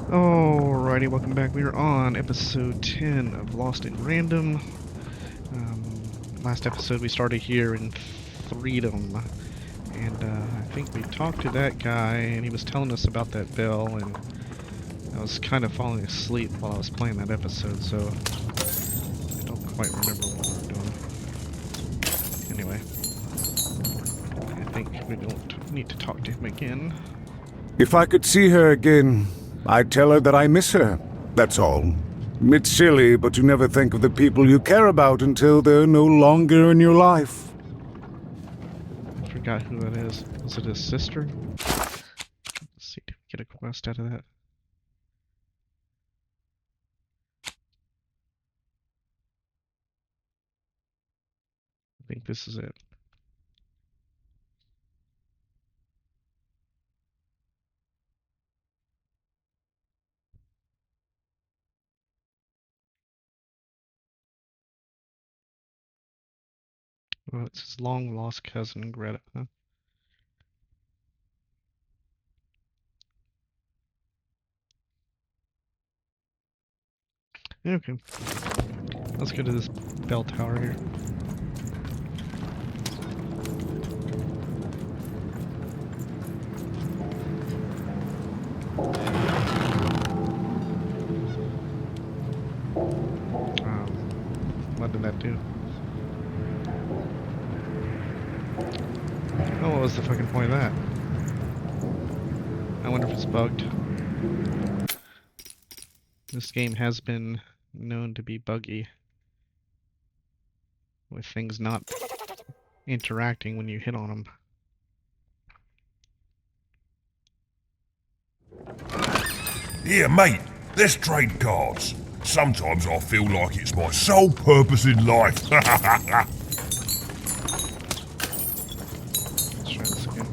Alrighty, welcome back. We are on episode 10 of Lost in Random. Last episode we started here in Freedom, and I think we talked to that guy, and he was telling us about that bell, and I was kind of falling asleep while I was playing that episode, so I don't quite remember what we were doing. Anyway, I think we don't need to talk to him again. If I could see her again, I'd tell her that I miss her. That's all. It's silly, but you never think of the people you care about until they're no longer in your life. I forgot who that is. Was it his sister? Let's see, did we get a quest out of that? I think this is it. Well, it's his long-lost cousin, Greta, huh? Okay. Let's go to this bell tower here. What did that do? Oh, what was the fucking point of that? I wonder if it's bugged. This game has been known to be buggy, with things not interacting when you hit on them. Here, mate, let's trade cards. Sometimes I feel like it's my sole purpose in life. Let's try this again.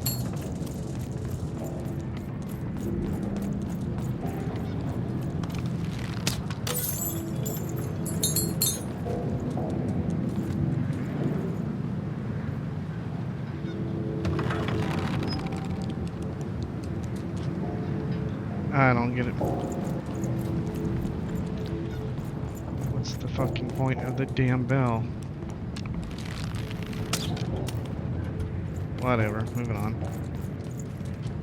I don't get it. What's the fucking point of the damn bell? Whatever, moving on.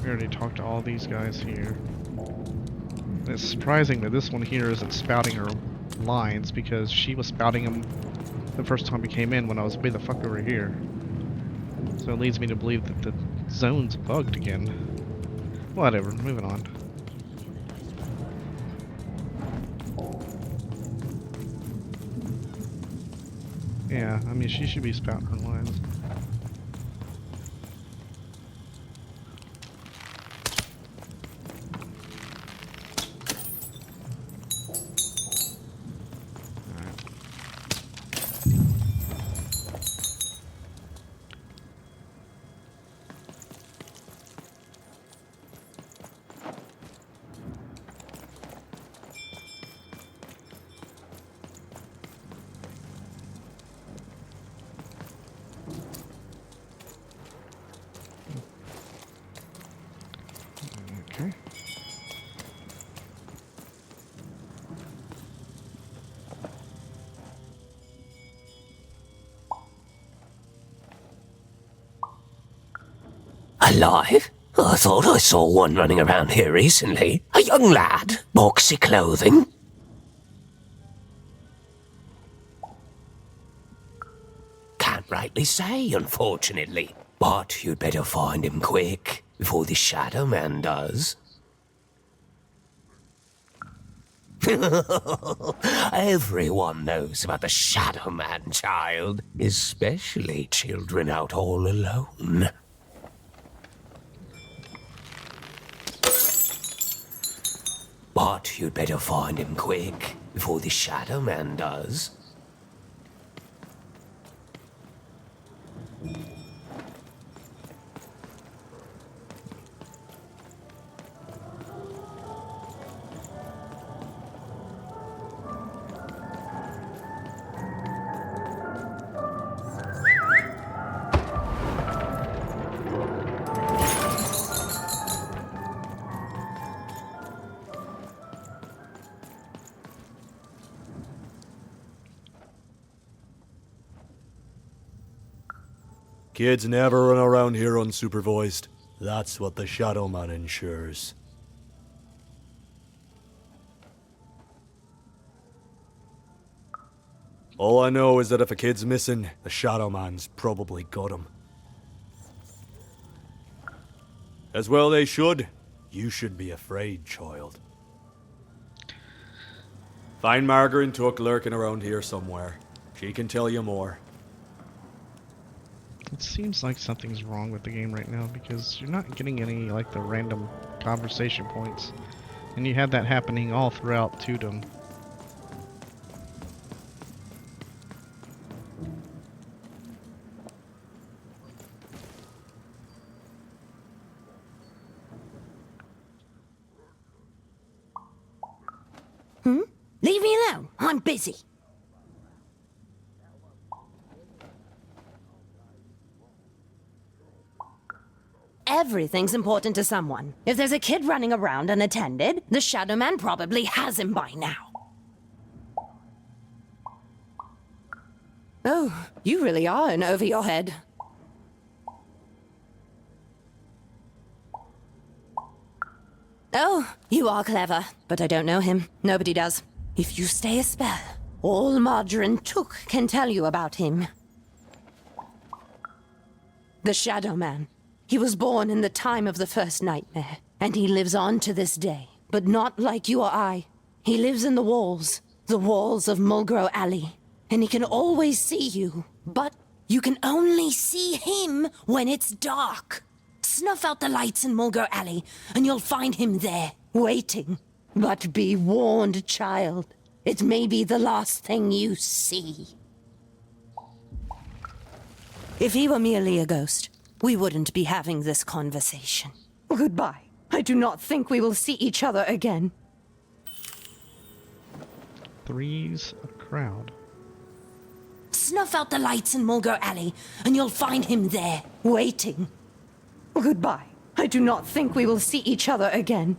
We already talked to all these guys here. It's surprising that this one here isn't spouting her lines, because she was spouting them the first time we came in when I was way the fuck over here. So it leads me to believe that the zone's bugged again. Whatever, moving on. Yeah, I mean, she should be spouting her lines. Okay. Alive? I thought I saw one running around here recently. A young lad, boxy clothing. Can't rightly say, unfortunately. But you'd better find him quick, before the Shadow Man does. Everyone knows about the Shadow Man, child. Especially children out all alone. But you'd better find him quick, before the Shadow Man does. Kids never run around here unsupervised. That's what the Shadow Man ensures. All I know is that if a kid's missing, the Shadow Man's probably got him. As well they should. You should be afraid, child. Find Margaret Tuck lurking around here somewhere. She can tell you more. It seems like something's wrong with the game right now because you're not getting any, like, the random conversation points. And you had that happening all throughout Tudum. Leave me alone. I'm busy. Everything's important to someone. If there's a kid running around unattended, the Shadow Man probably has him by now. Oh, you really are in over your head. Oh, you are clever, but I don't know him. Nobody does. If you stay a spell, all Margaret Tuck can tell you about him. The Shadow Man. He was born in the time of the first nightmare, and he lives on to this day, but not like you or I. He lives in the walls of Mulgrew Alley, and he can always see you, but you can only see him when it's dark. Snuff out the lights in Mulgrew Alley, and you'll find him there, waiting. But be warned, child. It may be the last thing you see. If he were merely a ghost, we wouldn't be having this conversation. Goodbye. I do not think we will see each other again. Three's a crowd. Snuff out the lights in Mulgrew Alley, and you'll find him there, waiting. Goodbye. I do not think we will see each other again.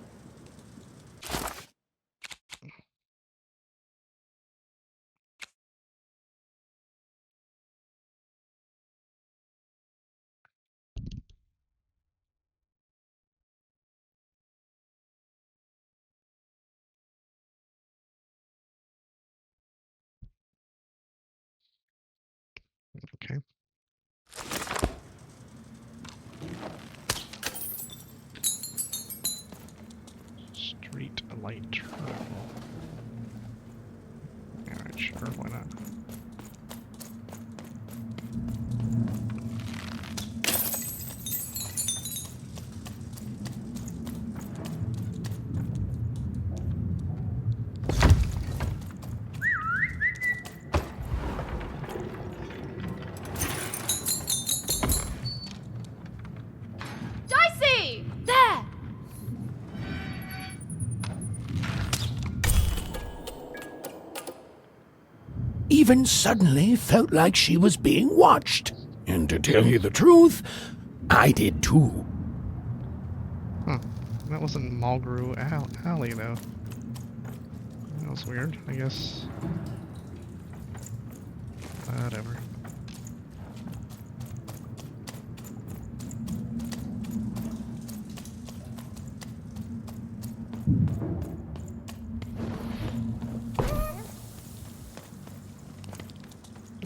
Okay. Street light terminal. Alright, sure, why not? Dicey! There! Even suddenly felt like she was being watched. And to tell you the truth, I did too. Huh. That wasn't Mulgrew Alley, though. That was weird, I guess. Whatever.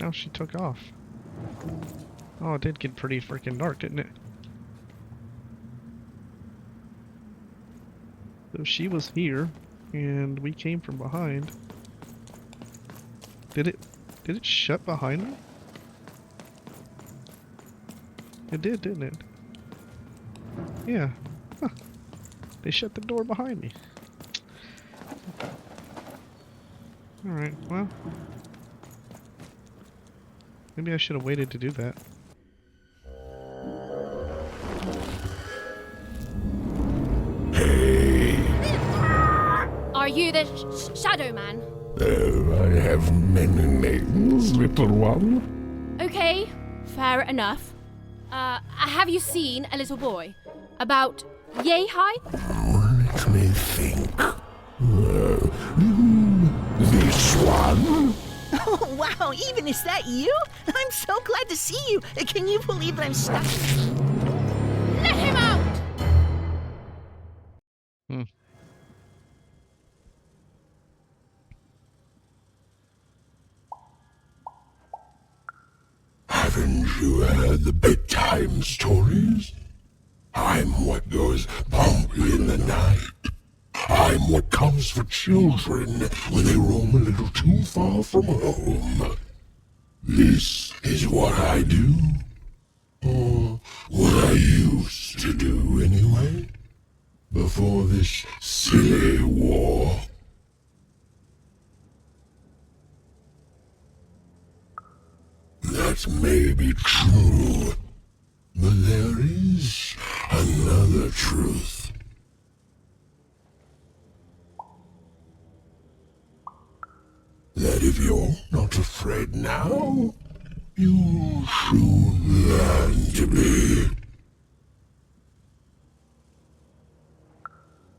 Oh, she took off. Oh, it did get pretty freaking dark, didn't it? So she was here, and we came from behind. Did it shut behind me? It did, didn't it? Yeah. Huh. They shut the door behind me. Alright, well. Maybe I should have waited to do that. Are you the Shadow Man? Oh, I have many names, little one. Okay, fair enough. Have you seen a little boy? About yay high? Let me think. This one? Oh, wow, Even, is that you? I'm so glad to see you. Can you believe that I'm stuck? Let him out! Hmm. Haven't you heard the bedtime stories? I'm what goes bump in the night. I'm what comes for children when they roam a little too far from home. This is what I do. Or what I used to do anyway. Before this silly war. That may be true, but there is another truth. That if you're not afraid now, you'll soon learn to be.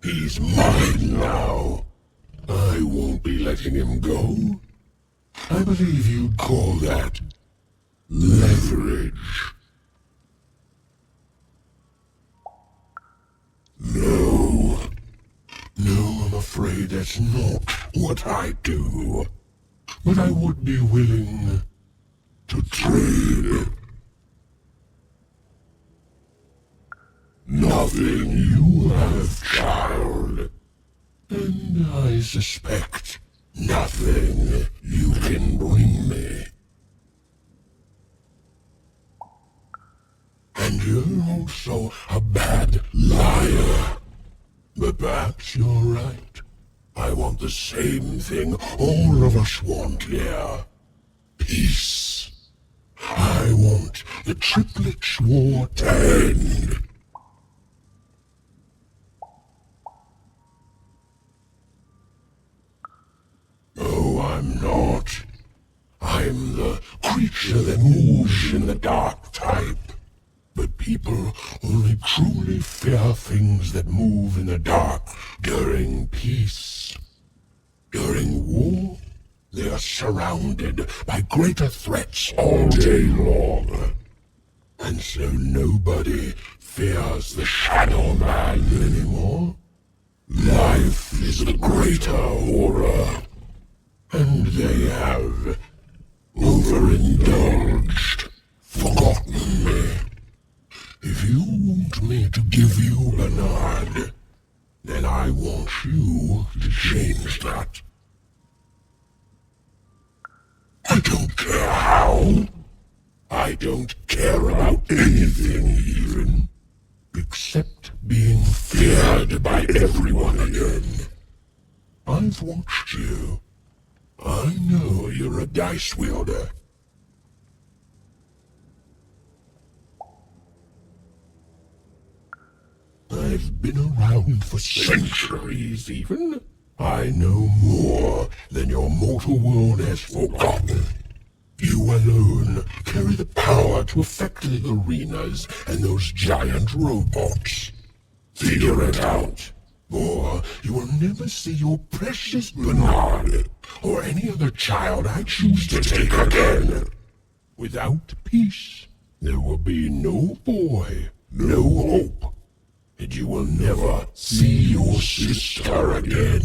He's mine now. I won't be letting him go. I believe you'd call that leverage. No. No, I'm afraid that's not what I do. But I would be willing to trade. Nothing you have, child. And I suspect nothing you can bring me. And you're also a bad liar. But perhaps you're right. I want the same thing all of us want here. Peace. I want the Triplets' War to end. Oh, I'm not. I'm the creature that moves in the dark type. But people only truly fear things that move in the dark during peace. During war, they are surrounded by greater threats all day long. And so nobody fears the Shadow Man anymore. Life is the greater horror. And they have overindulged, forgotten me. If you want me to give you Bernard, then I want you to change that. I don't care how. I don't care about anything even, except being feared by everyone again. I've watched you. I know you're a dice wielder. I've been around for centuries, even. I know more than your mortal world has forgotten. You alone carry the power to affect the arenas and those giant robots. Figure it out, or you will never see your precious Bernard or any other child I choose to take again. Without peace, there will be no boy, no hope. And you will never see your sister again.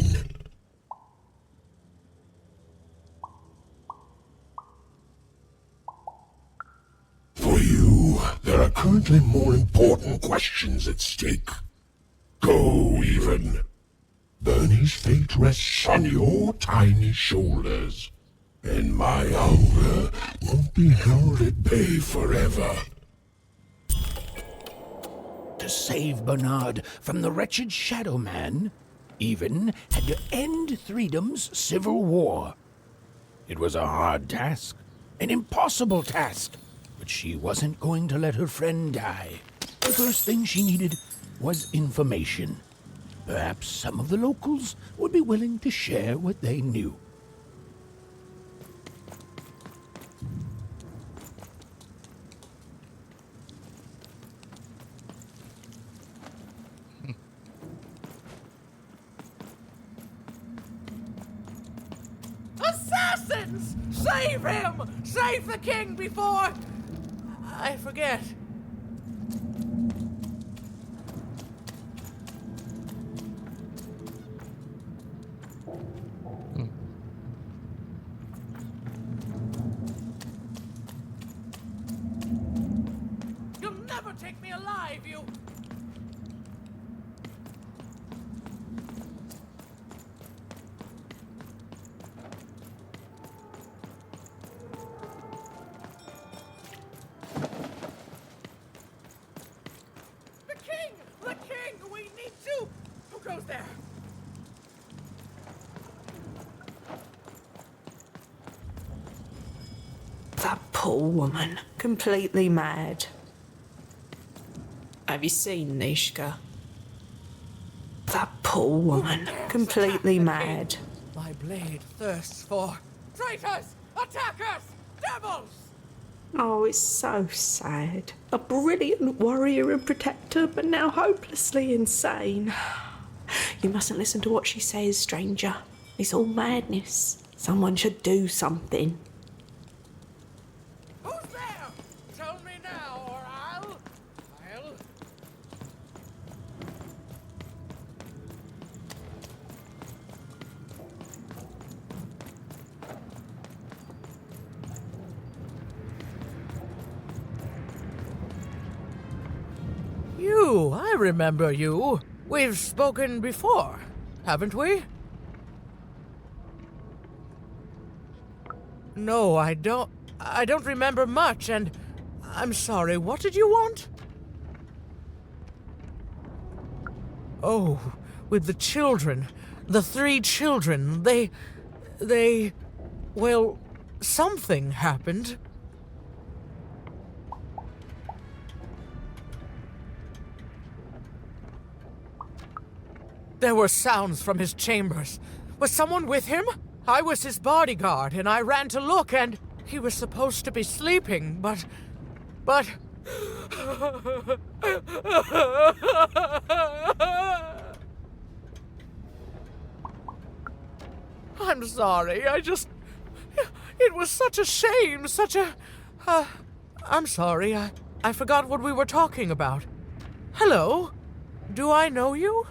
For you, there are currently more important questions at stake. Go, Even. Bernie's fate rests on your tiny shoulders. And my hunger won't be held at bay forever. To save Bernard from the wretched Shadow Man, Even had to end Threedom's civil war. It was a hard task, an impossible task, but she wasn't going to let her friend die. The first thing she needed was information. Perhaps some of the locals would be willing to share what they knew. Assassins! Save him! Save the king before... I forget. You'll never take me alive, you... The king! We need to... Who goes there? That poor woman. Completely mad. Have you seen Nishka? That poor woman. Completely mad. My blade thirsts for... Traitors! Attackers! Devils! Oh, it's so sad. A brilliant warrior and protector, but now hopelessly insane. You mustn't listen to what she says, stranger. It's all madness. Someone should do something. Who's there? Tell me now, or I'll... You, I remember you. We've spoken before, haven't we? No, I don't remember much, and I'm sorry, what did you want? Oh, with the children. The 3 children, well, something happened. There were sounds from his chambers. Was someone with him? I was his bodyguard, and I ran to look, and he was supposed to be sleeping, but... I'm sorry, it was such a shame, I'm sorry, I forgot what we were talking about. Hello? Do I know you?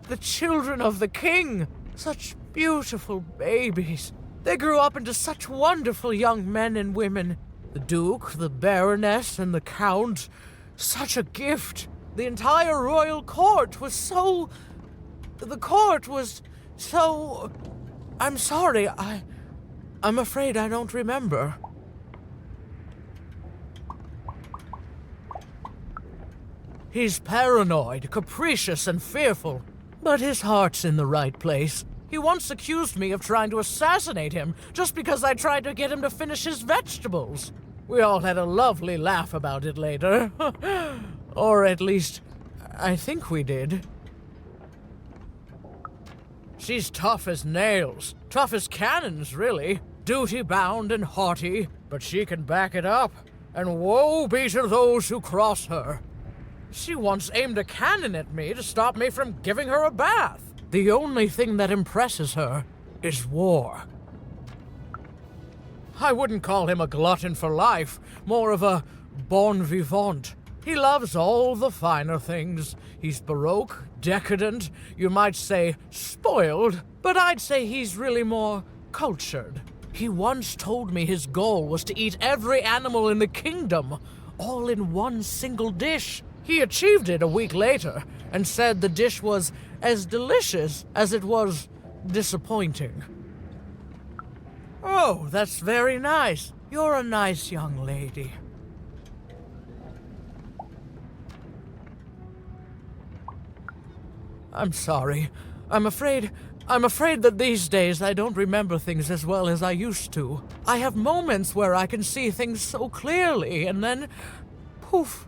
The children of the king! Such beautiful babies. They grew up into such wonderful young men and women. The Duke, the Baroness, and the Count. Such a gift. The entire royal court was so... The court was so... I'm sorry, I'm afraid I don't remember. He's paranoid, capricious, and fearful. But his heart's in the right place. He once accused me of trying to assassinate him just because I tried to get him to finish his vegetables. We all had a lovely laugh about it later. Or at least, I think we did. She's tough as nails. Tough as cannons, really. Duty-bound and haughty, but she can back it up. And woe be to those who cross her. She once aimed a cannon at me to stop me from giving her a bath. The only thing that impresses her is war. I wouldn't call him a glutton for life, more of a bon vivant. He loves all the finer things. He's baroque, decadent, you might say spoiled, but I'd say he's really more cultured. He once told me his goal was to eat every animal in the kingdom, all in one single dish. He achieved it a week later, and said the dish was as delicious as it was disappointing. Oh, that's very nice. You're a nice young lady. I'm sorry. I'm afraid that these days I don't remember things as well as I used to. I have moments where I can see things so clearly, and then... poof.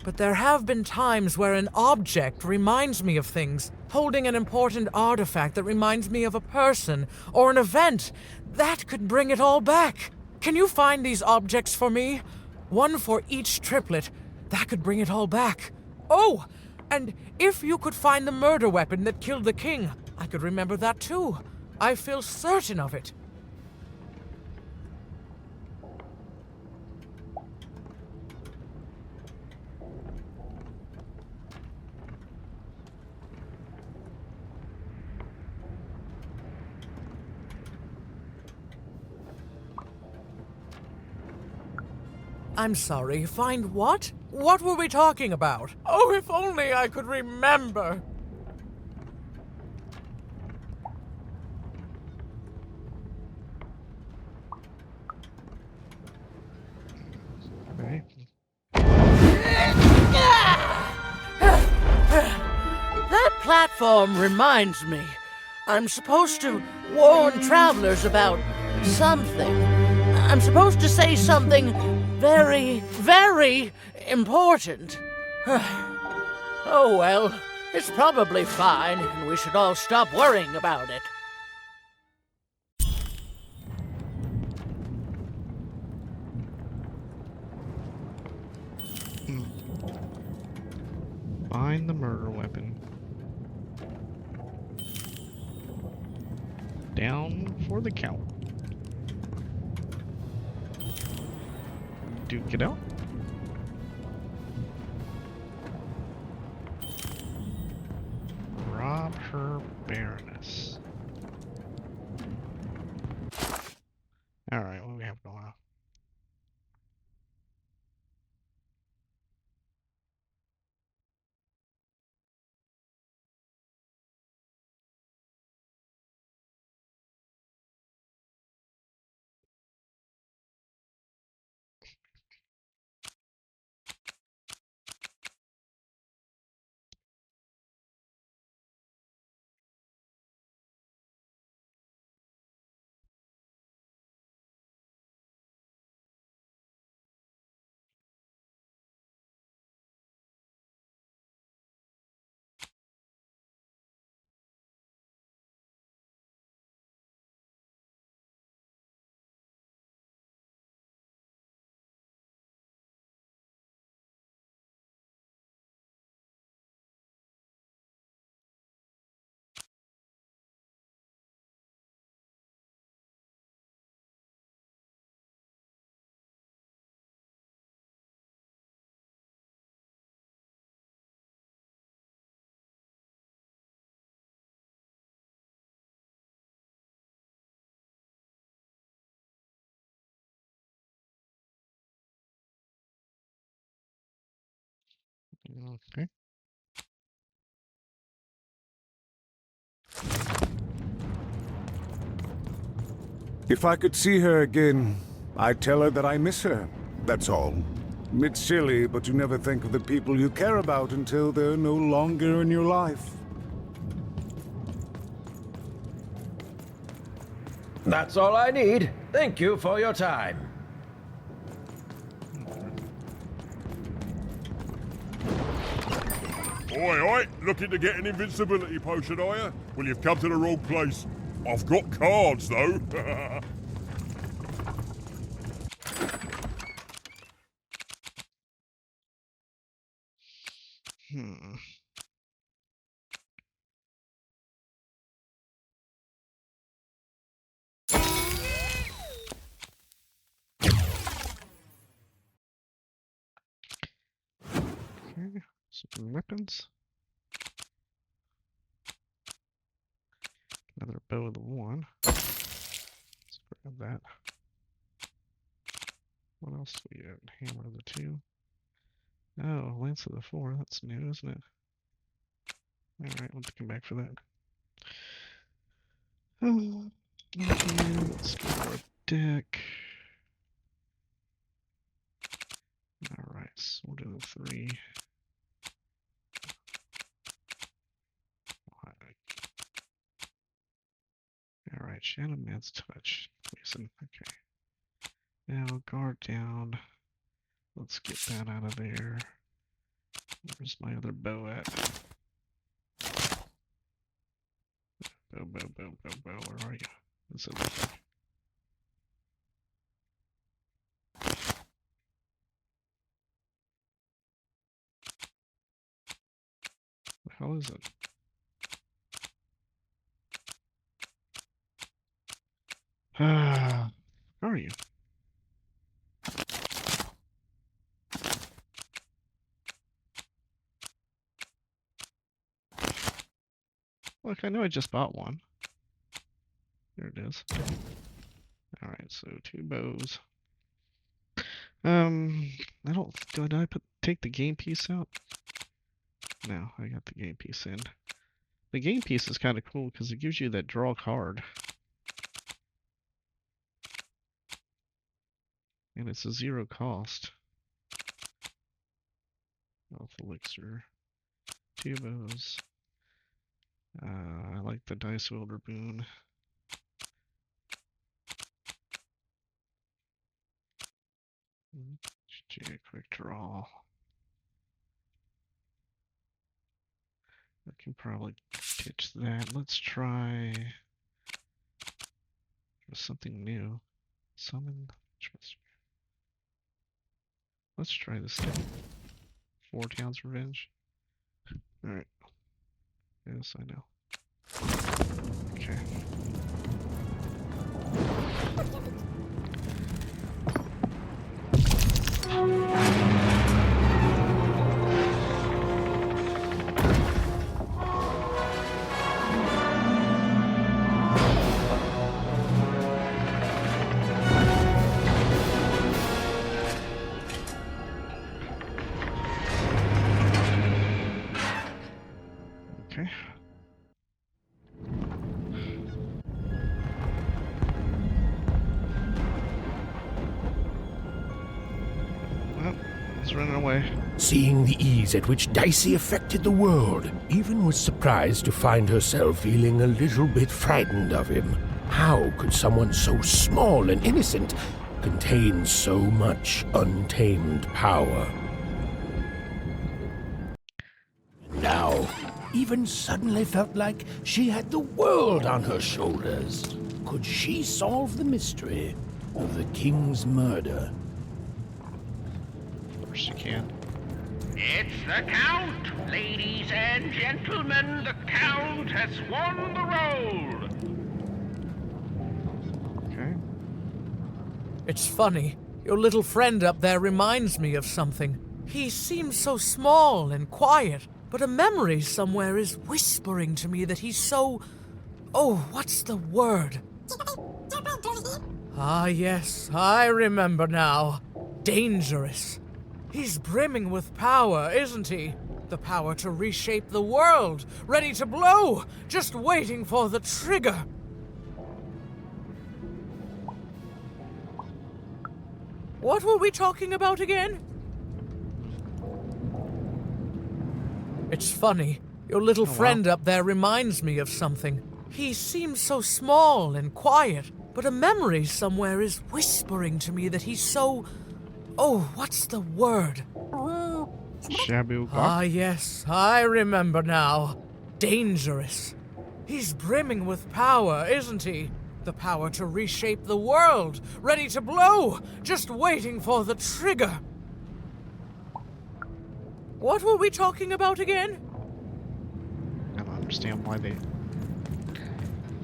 But there have been times where an object reminds me of things, holding an important artifact that reminds me of a person or an event. That could bring it all back. Can you find these objects for me? One for each triplet. That could bring it all back. Oh, And if you could find the murder weapon that killed the king, I could remember that too. I feel certain of it. I'm sorry, find what? What were we talking about? Oh, if only I could remember. Right. That platform reminds me. I'm supposed to warn travelers about something. I'm supposed to say something very, very important. Oh well, it's probably fine, and we should all stop worrying about it. Find the murder weapon. Down for the count. Duke it out. Rob her Baroness. Alright, what do we have going on? Okay. If I could see her again, I'd tell her that I miss her. That's all. It's silly, but you never think of the people you care about until they're no longer in your life. That's all I need. Thank you for your time. Oi, oi! Looking to get an invincibility potion, are you? Well, you've come to the wrong place. I've got cards, though. Hmm. Okay, some weapons. Another bow of the one. Let's grab that. What else do we have? Hammer of the two. Oh, lance of the four. That's new, isn't it? Alright, we'll come back for that. Let's go for a deck. Alright, sword of the three. Alright, Shadow Man's Touch. Poison. Okay. Now, guard down. Let's get that out of there. Where's my other bow at? Bow, where are you? Is it? hell is it? Where are you? Look, I know I just bought one. There it is. Alright, so 2 bows. I don't... Did I take the game piece out? No, I got the game piece in. The game piece is kind of cool because it gives you that draw card. And it's a 0 cost. Health elixir. 2 bows. I like the Dice Wielder boon. Quick draw. I can probably pitch that. Let's try something new. Summon. Let's try this thing. 4 Towns Revenge. Alright. Yes, I know. Okay. Okay. Well, he's running away. Seeing the ease at which Dicey affected the world, Even was surprised to find herself feeling a little bit frightened of him. How could someone so small and innocent contain so much untamed power? Now, Even suddenly felt like she had the world on her shoulders. Could she solve the mystery of the king's murder? Of course you can. It's the Count! Ladies and gentlemen, the Count has won the role! Okay. It's funny. Your little friend up there reminds me of something. He seems so small and quiet, but a memory somewhere is whispering to me that he's so... Oh, what's the word? Ah, yes, I remember now. Dangerous. He's brimming with power, isn't he? The power to reshape the world, ready to blow, just waiting for the trigger. What were we talking about again? It's funny. Your little friend up there reminds me of something. He seems so small and quiet, but a memory somewhere is whispering to me that he's so... Oh, what's the word? Shabu. Ah, yes, I remember now. Dangerous. He's brimming with power, isn't he? The power to reshape the world, ready to blow, just waiting for the trigger. What were we talking about again? I don't understand why they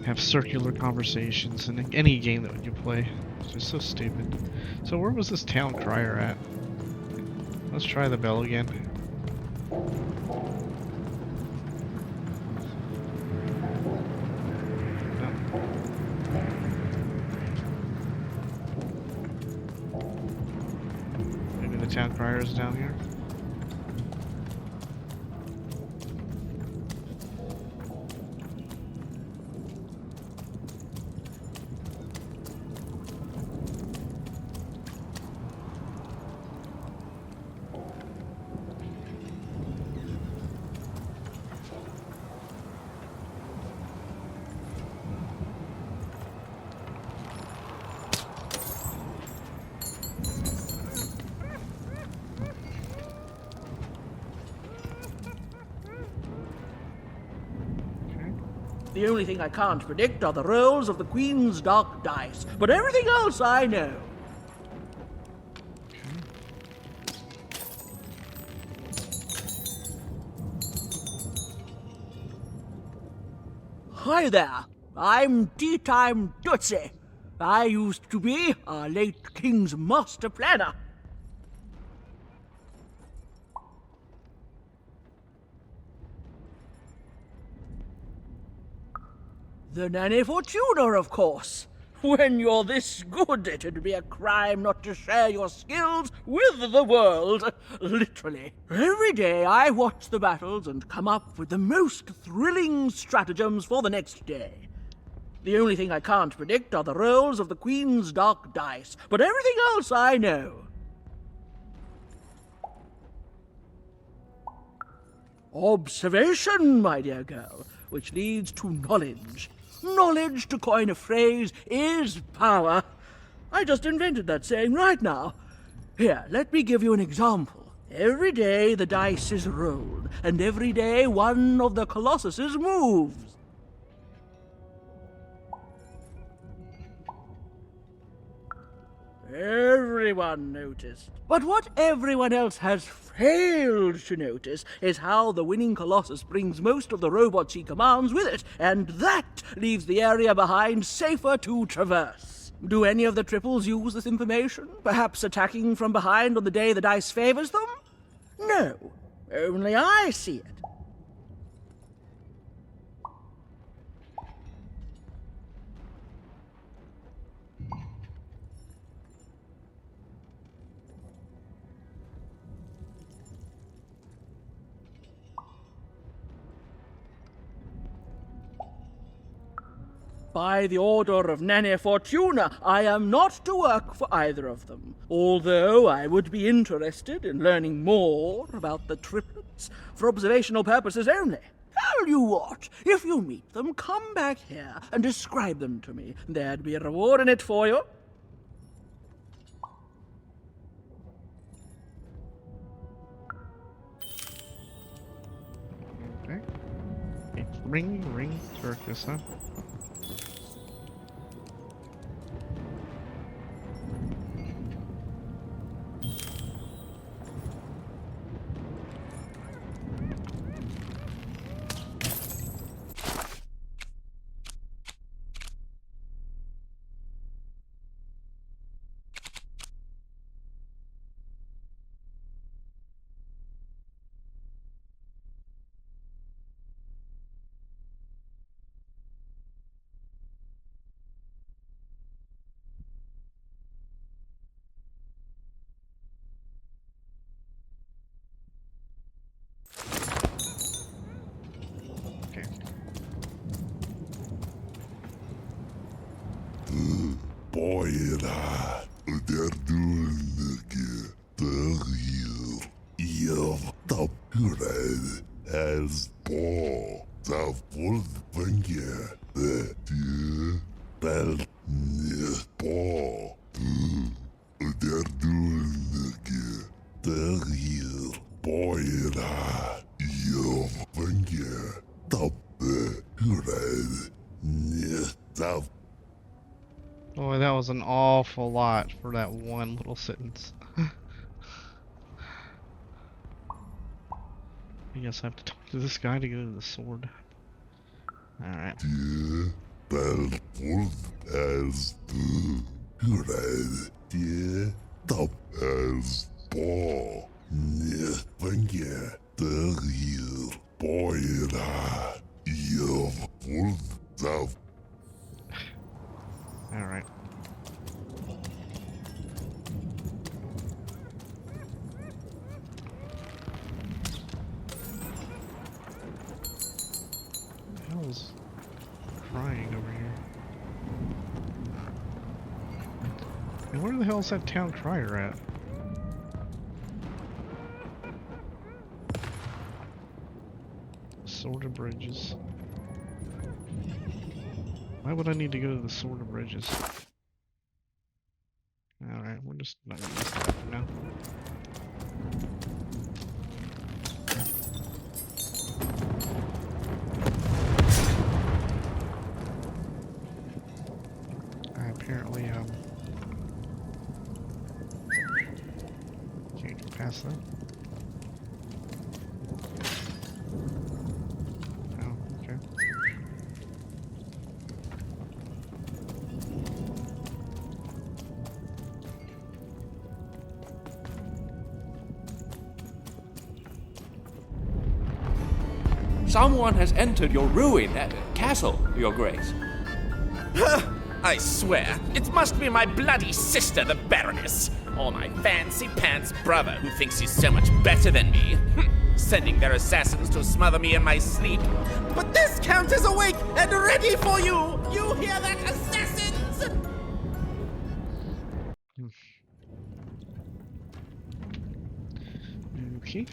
have circular conversations in any game that you play. It's just so stupid. So where was this town crier at? Let's try the bell again. Maybe the town crier is down here. The only thing I can't predict are the rolls of the Queen's dark dice, but everything else I know. Hi there. I'm Tea-Time Dutzy. I used to be our late king's master planner. The Nanny Fortuna, of course. When you're this good, it'd be a crime not to share your skills with the world. Literally. Every day I watch the battles and come up with the most thrilling stratagems for the next day. The only thing I can't predict are the rolls of the Queen's Dark Dice, but everything else I know. Observation, my dear girl, which leads to knowledge. Knowledge, to coin a phrase, is power. I just invented that saying right now. Here, let me give you an example. Every day the dice is rolled, and every day one of the Colossuses moves. Everyone noticed. But what everyone else has failed to notice is how the winning Colossus brings most of the robots he commands with it, and that leaves the area behind safer to traverse. Do any of the triples use this information? Perhaps attacking from behind on the day the dice favors them? No, only I see it. By the order of Nanny Fortuna, I am not to work for either of them, although I would be interested in learning more about the triplets for observational purposes only. Tell you what, if you meet them, come back here and describe them to me. There'd be a reward in it for you. Okay. Ring circus, huh? Boyra, der dulnige, der hier, the pured as ball, the wolfenge, the dear, bell, ball, der dulnige, der hier, boyra, hier, venge, the pured, the Boy, that was an awful lot for that one little sentence. I guess I have to talk to this guy to go to the sword. Alright. Dear Belford as the red, dear top as ball, near finger, the real boy, you full of. Alright. What the hell is crying over here? And where the hell is that town crier at? Sword of Bridges. Why would I need to go to the Sword of Bridges? Alright, we're just not gonna use that for now. I apparently can't get past that. Oh, okay. Someone has entered your ruin, castle, Your Grace. I swear, it must be my bloody sister, the Baroness, or my fancy-pants brother who thinks he's so much better than me, sending their assassins to smother me in my sleep. But this Count is awake and ready for you! You hear that, assassins? Okay.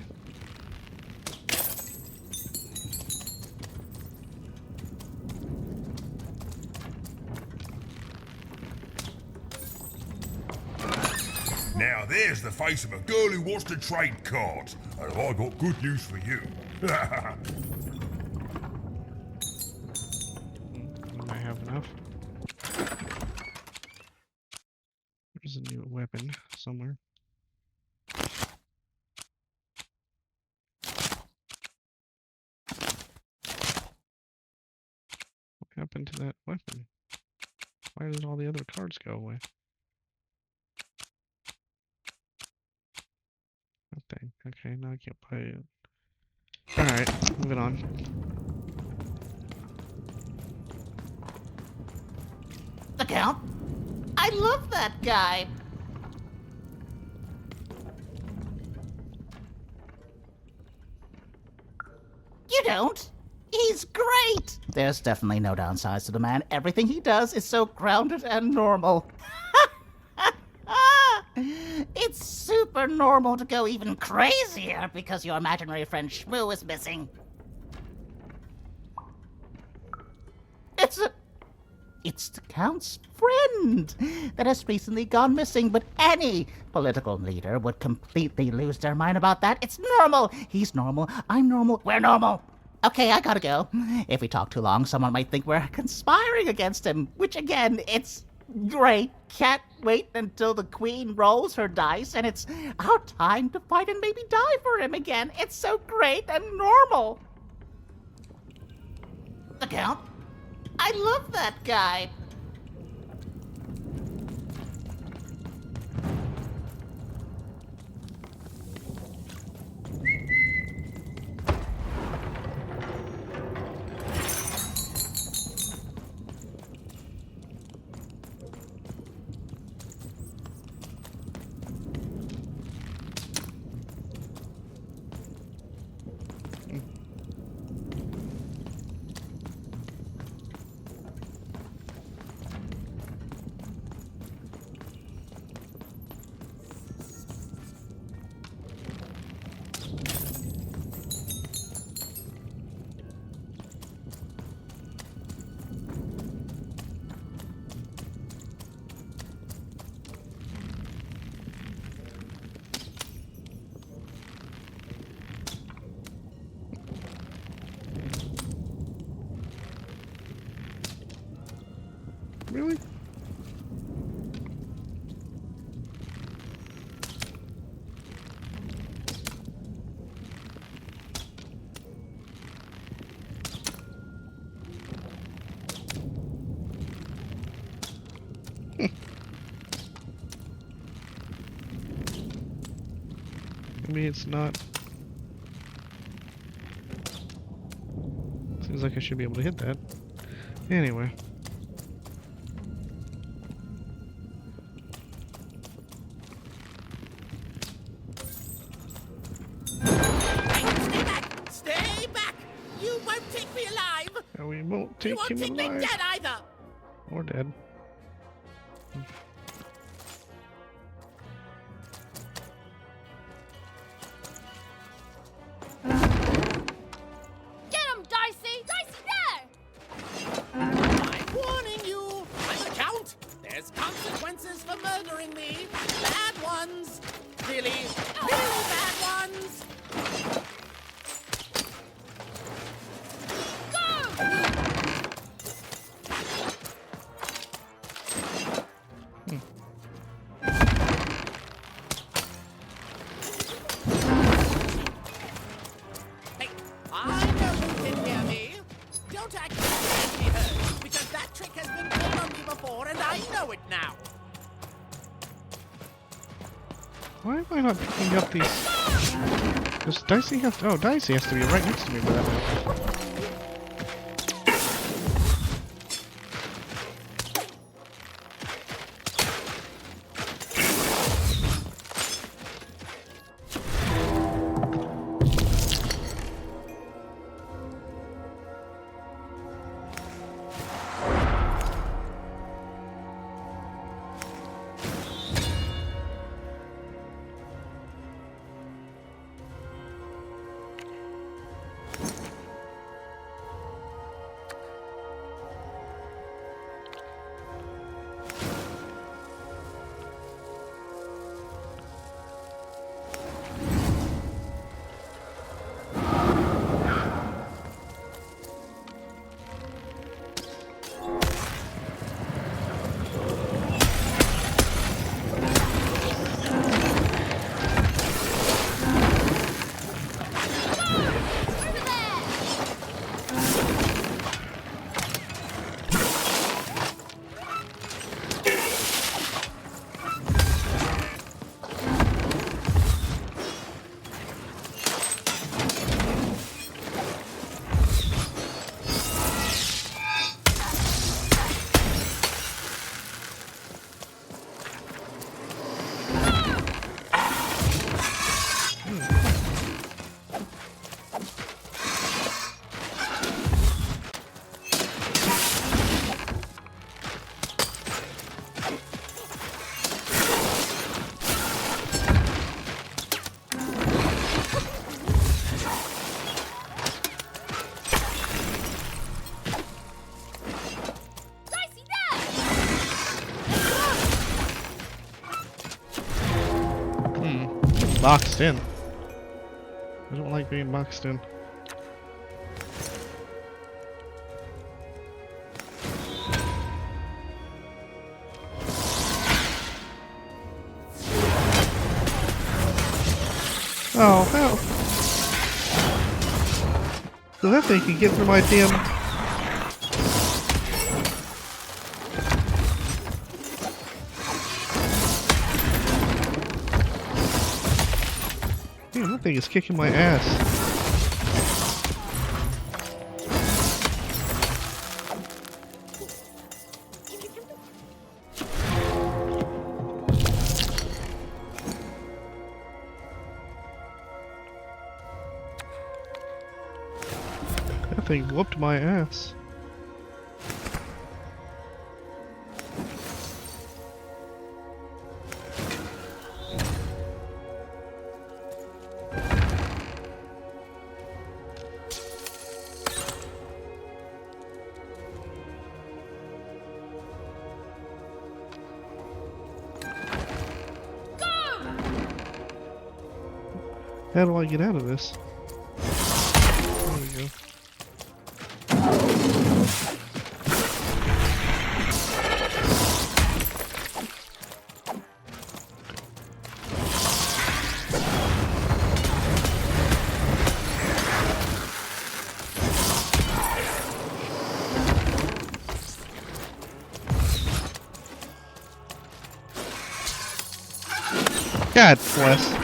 Now there's the face of a girl who wants to trade cards, and I got good news for you. I might have enough. There's a new weapon somewhere. What happened to that weapon? Why did all the other cards go away? Nothing. Okay, now I can't play it. Alright, moving on. The Count? I love that guy. You don't? He's great! There's definitely no downsides to the man. Everything he does is so grounded and normal. It's super normal to go even crazier because your imaginary friend Shmoo is missing. It's the Count's friend that has recently gone missing, but any political leader would completely lose their mind about that. It's normal. He's normal. I'm normal. We're normal. Okay, I gotta go. If we talk too long, someone might think we're conspiring against him, which again, it's great. Can't wait until the Queen rolls her dice and it's our time to fight and maybe die for him again. It's so great and normal. The Count? I love that guy. Really? Maybe it's not. Seems like I should be able to hit that. Anyway. We won't take him alive. Dead either. Or dead. Get him, Dicey! Dicey, there! I'm warning you. I'm the Count. There's consequences for murdering me. Bad ones. Really, really bad ones. Why am I not picking up these Does Dicey have to... Oh, Dicey has to be right next to me for that one. Boxed in. I don't like being boxed in. Oh, hell. So that thing can get through my damn... Damn, that thing is kicking my ass. That thing whooped my ass. How do I get out of this? There we go. God bless.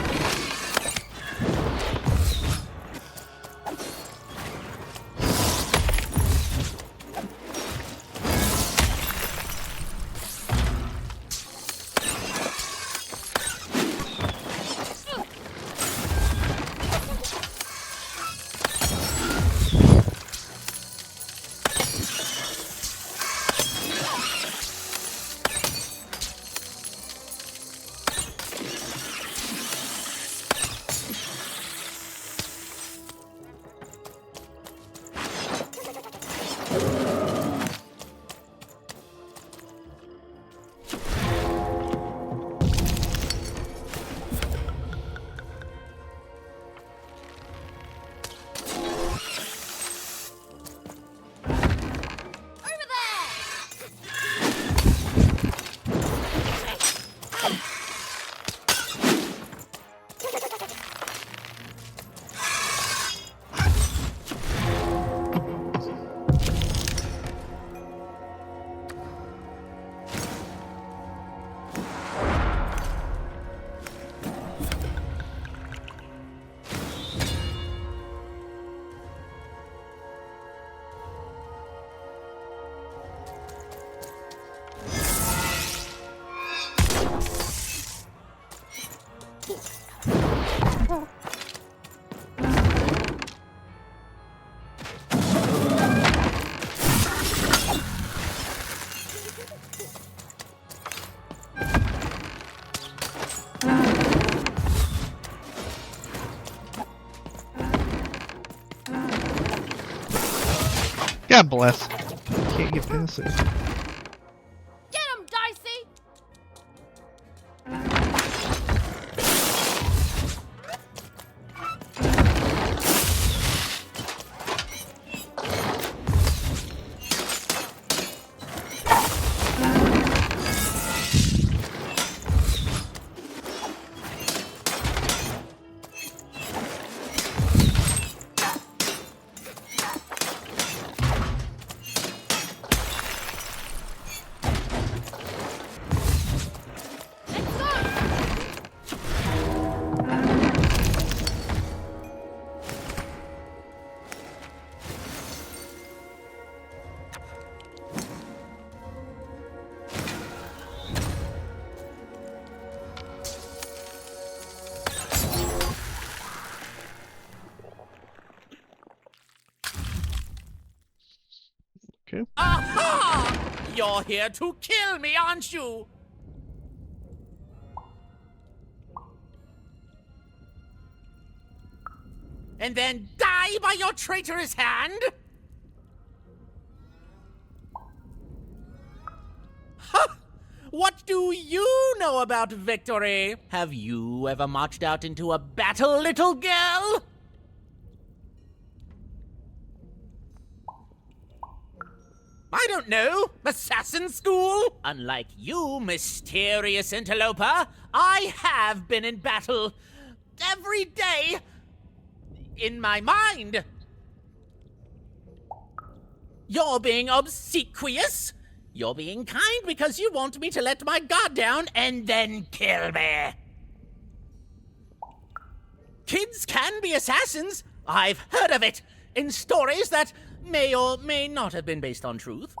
God bless. Can't get past it. Get him, Dicey! Okay. Aha! You're here to kill me, aren't you? And then die by your traitorous hand? Ha! What do you know about victory? Have you ever marched out into a battle, little girl? I don't know. Assassin school? Unlike you, mysterious interloper, I have been in battle every day in my mind. You're being obsequious. You're being kind because you want me to let my guard down and then kill me. Kids can be assassins. I've heard of it in stories that may or may not have been based on truth.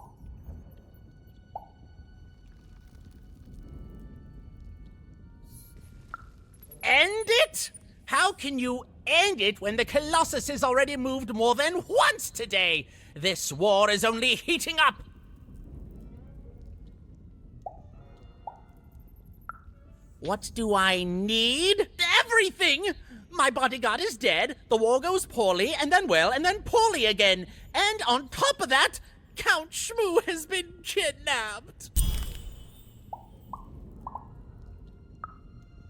End it? How can you end it when the Colossus has already moved more than once today? This war is only heating up. What do I need? Everything! My bodyguard is dead, the war goes poorly, and then well, and then poorly again. And on top of that, Count Shmoo has been kidnapped.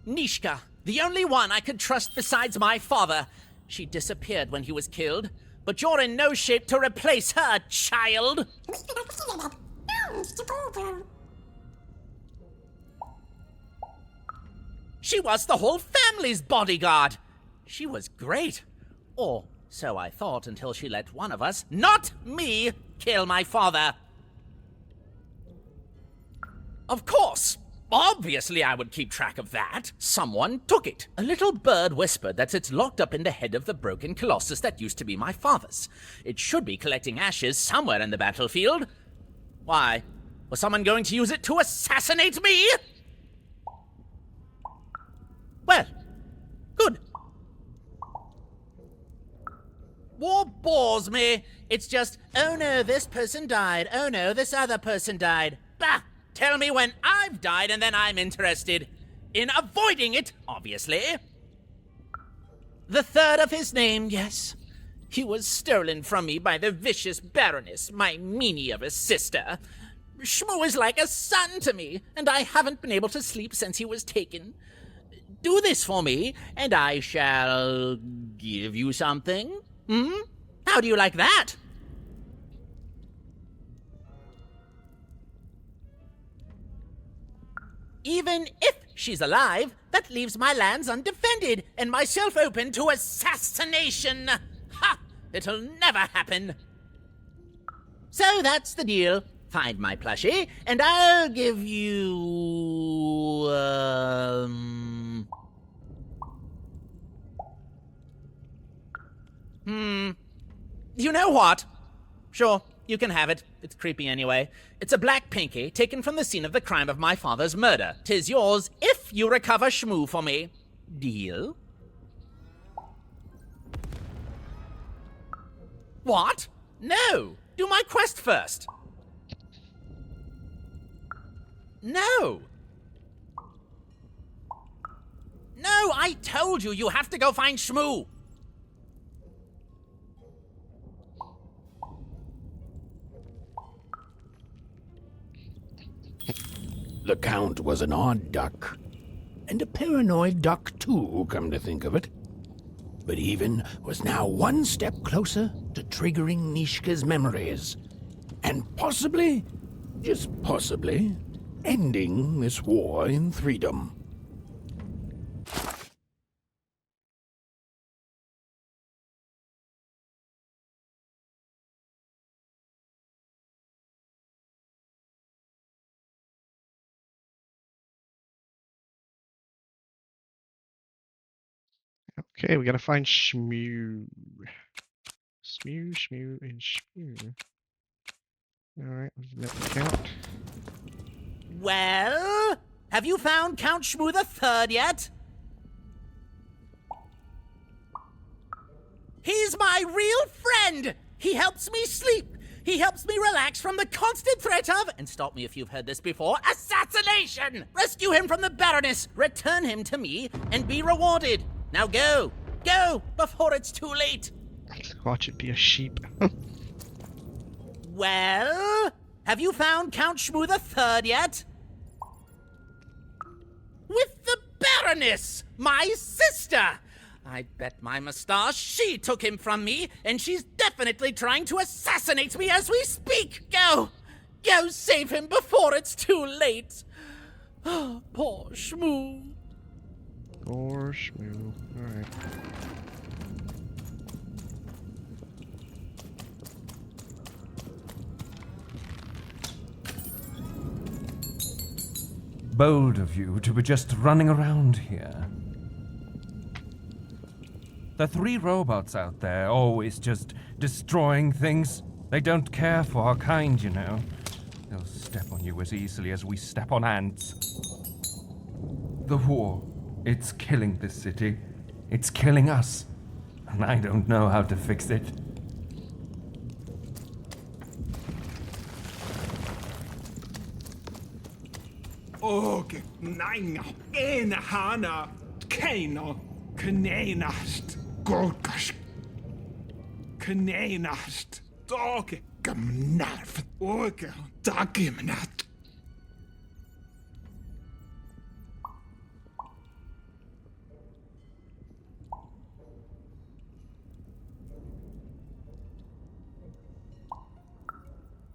Nishka, the only one I could trust besides my father. She disappeared when he was killed, but you're in no shape to replace her, child. She was the whole family's bodyguard. She was great. Or so I thought until she let one of us, not me, kill my father. Of course. Obviously I would keep track of that. Someone took it. A little bird whispered that it's locked up in the head of the broken Colossus that used to be my father's. It should be collecting ashes somewhere in the battlefield. Why? Was someone going to use it to assassinate me? Well, good. War bores me. It's just, oh no, this person died. Oh no, this other person died. Bah! Tell me when I've died and then I'm interested. In avoiding it, obviously. The third of his name, yes. He was stolen from me by the vicious Baroness, my meanie of a sister. Shmoo is like a son to me, and I haven't been able to sleep since he was taken. Do this for me, and I shall give you something. How do you like that? Even if she's alive, that leaves my lands undefended and myself open to assassination. Ha! It'll never happen. So that's the deal. Find my plushie, and I'll give you... You know what? Sure, you can have it. It's creepy anyway. It's a black pinky taken from the scene of the crime of my father's murder. 'Tis yours if you recover Shmoo for me. Deal? What? No! Do my quest first. No! No, I told you, you have to go find Shmoo! The Count was an odd duck. And a paranoid duck, too, come to think of it. But Even was now one step closer to triggering Nishka's memories. And possibly, just possibly, ending this war in Threedom. Okay, we gotta find Shmew. Shmew, and Shmew. Alright, let me count. Well, have you found Count Shmoo III yet? He's my real friend! He helps me sleep! He helps me relax from the constant threat of, and stop me if you've heard this before, assassination! Rescue him from the Baroness, return him to me, and be rewarded. Now go! Go! Before it's too late! Watch it be a sheep. Well, have you found Count Shmoo III yet? With the Baroness, my sister! I bet my moustache she took him from me, and she's definitely trying to assassinate me as we speak! Go! Go save him before it's too late! Oh, poor Shmoo. Poor Shmoo. Alright. Bold of you to be just running around here. The 3 robots out there always just destroying things. They don't care for our kind, you know. They'll step on you as easily as we step on ants. The war, it's killing this city. It's killing us. And I don't know how to fix it. Og nænger en hana keino knenast golkask knenast doge gamnarf og dagimnat.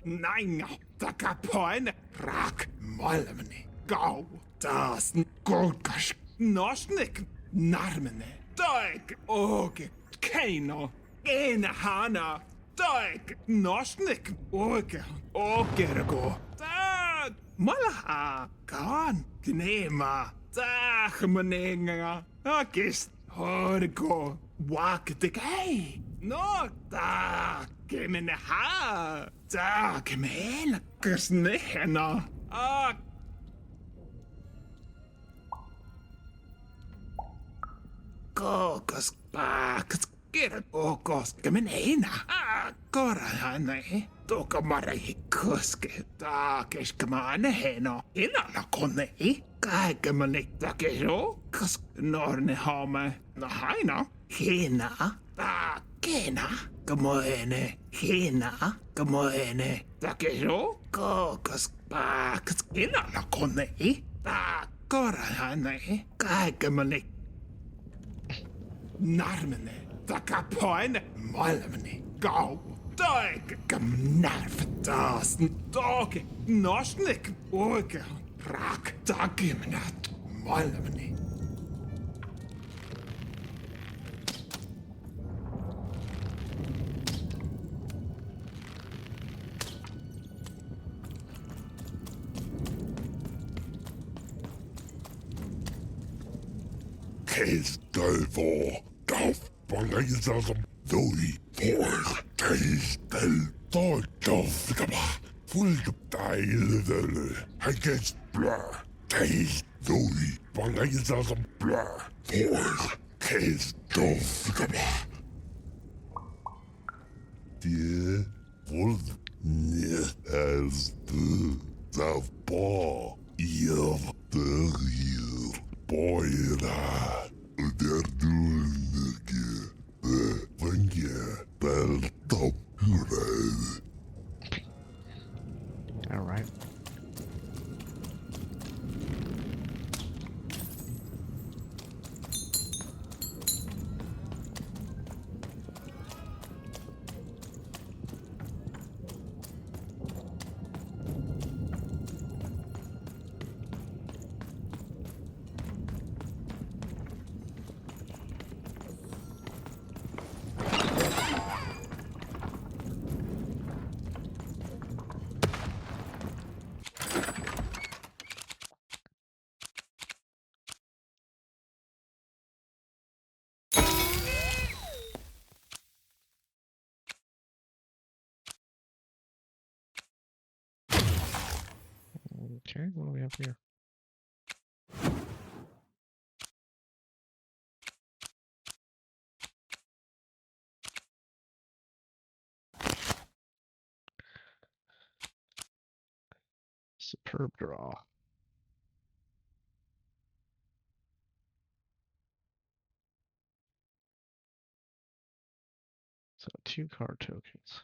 Nænger dagapoin rak molmni. Go, das golkask nosnik narmene. Dog, og keino en hana. Dog, nosnik og ogergo. Dog, malaha kan gnema. Dag meninga. Akist horgo wak de gay. No, dag gemene ha. Dag men kersnehena. Kokos pakas kira kokos kemenena. Korahane. Toka marahi kuske. Takes kamane heno. Inala konne. Kaikemane takero. Kas norne hame. Na haina. Hena. Takena. Kamoene. Hena. Kamoene. Takero. Kokos pakas inala konne. Korahane. Kaikemane. Narmene, dakapoin, molmene, go, dog, gamnarfdasen, dog, nosnik, orga, rak, dagimnat, molmene. Kes delvo. Gauf Balaisasm Doi for Taste del Tortof Full Dial I guess blur Taste Doi Balaisasm blur for Case Dof Dear was near as the Bar of the real boy they're doing when you're top Alright. Okay, what do we have here? Superb draw. So 2 card tokens.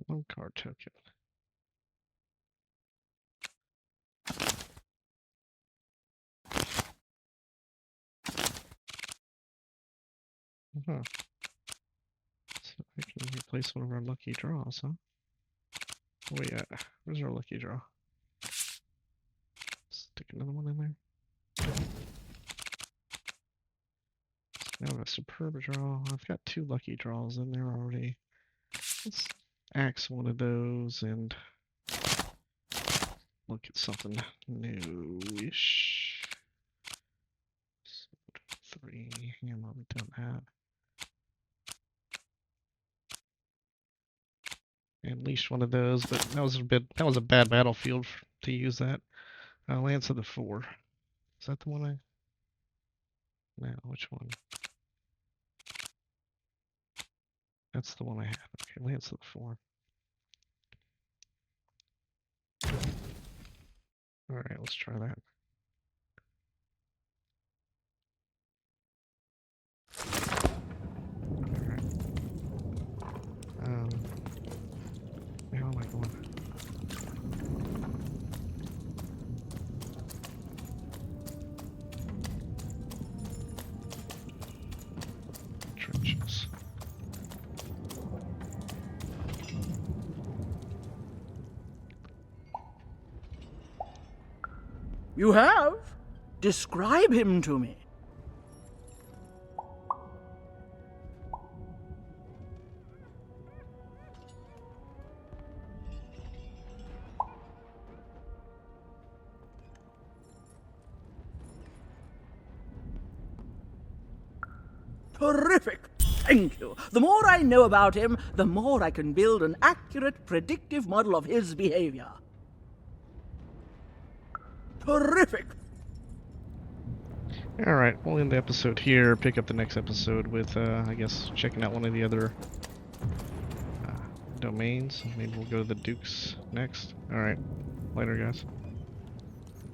One card token. Huh. So I can replace one of our lucky draws, huh? Oh yeah, where's our lucky draw? Stick another one in there. Now I have a superb draw. I've got 2 lucky draws in there already. Let's axe one of those and look at something new-ish. 3 hammer, we've done that. And leash one of those, but that was a bad battlefield to use that. Lance of the 4. Is that the one I? No, which one? That's the one I have. Okay, Lance of the 4. Alright, let's try that. Alright. How am I going? Trenches. You have? Describe him to me. Terrific! Thank you. The more I know about him, the more I can build an accurate, predictive model of his behavior. Terrific! Alright, we'll end the episode here, pick up the next episode with, I guess, checking out one of the other domains. Maybe we'll go to the Dukes next. Alright, later guys.